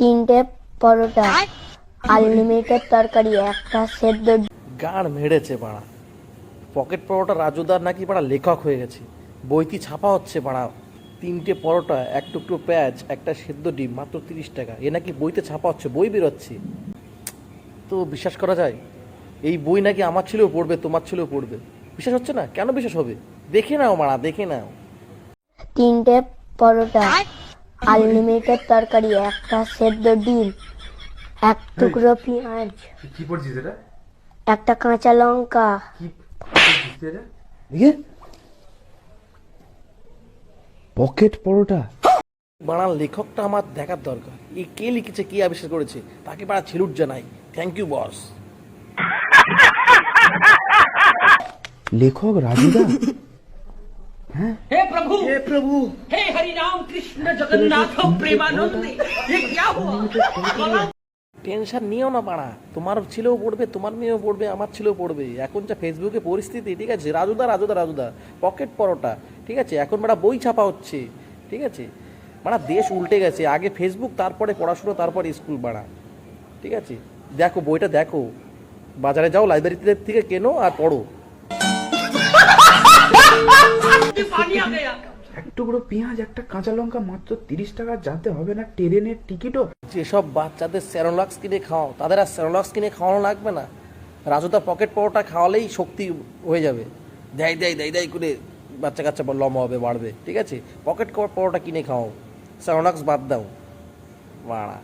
তিনটে পরোটা, আনলিমিটেড তরকারি, একটা সেদ্ধ। গাড় মেরেছে পাড়া। পকেট পরোটা রাজুদার নাকি পাড়া লেখক হয়ে গেছে, বইটি ছাপা হচ্ছে পাড়া। তিনটে পরোটা, এক টুকরো পেঁয়াজ, একটা সেদ্ধ ডিম, মাত্র 30 টাকা। এ নাকি বইতে ছাপা হচ্ছে, বই বেরোচ্ছে। তো বিশ্বাস করা যায়? এই বই নাকি আমার ছেলেও পড়বে, তোমার ছেলেও পড়বে। বিশ্বাস হচ্ছে না? কেন বিশ্বাস হবে? দেখে নাও মারা, দেখে নাও। তিনটে পরোটা, আনলিমিটেড তরকারি, একটা সেদ্ধ ডিম, এক টুকরো পেঁয়াজ, কি পড়ছিস এটা? একটা কাঁচা লঙ্কা। কি পড়ছিস এটা? দেখে পকেট পরোটা। বাড়ার লেখকটা আমার দেখার দরকার। এই কে লিখেছে, কে আবিষ্কার করেছে, তাকে বাড়া ছেলুট জানাই। Thank you boss. লেখক রাজুদা। हे प्रभु हे हरि राम कृष्ण जगन्नाथ प्रेमानंद ये क्या हुआ? টেনশন নিও না পাড়া, তোমার ছেলেও পড়বে, তোমার মেয়েও পড়বে, আমার ছেলেও পড়বে। এখন যা ফেসবুকে পরিস্থিতি, ঠিক আছে, রাজুদা রাজুদা রাজুদা পকেট পরোটা, ঠিক আছে, এখন বাড়া বই ছাপা হচ্ছে, ঠিক আছে। বাড়া দেশ উল্টে গেছে, আগে ফেসবুক, তারপরে পড়াশুনো, তারপরে স্কুল বাড়া, ঠিক আছে। দেখো বইটা, দেখো, বাজারে যাও, লাইব্রেরি থেকে কেনো আর পড়ো। पानी आ गया। এক টুকরো পেঁয়াজ, একটা কাঁচা লঙ্কা, মাত্র 30 টাকা। যাতে হবে না ট্রেনের টিকিটও। যেসব বাচ্চাদের সেরোলাক্স কিনে খাওয়াও, তাদের আর সেরোলাক্স কিনে খাওয়ানো লাগবে না। রাজুদা পকেট পরোটা খাওয়ালেই শক্তি হয়ে যাবে। দেয় দেয় দেয় দেয় করে বাচ্চা কাচ্চা লম্বা হবে, বাড়বে, ঠিক আছে। পকেট পরোটা কিনে খাওয়াও, সেরোলাক্স বাদ দাও বাড়া।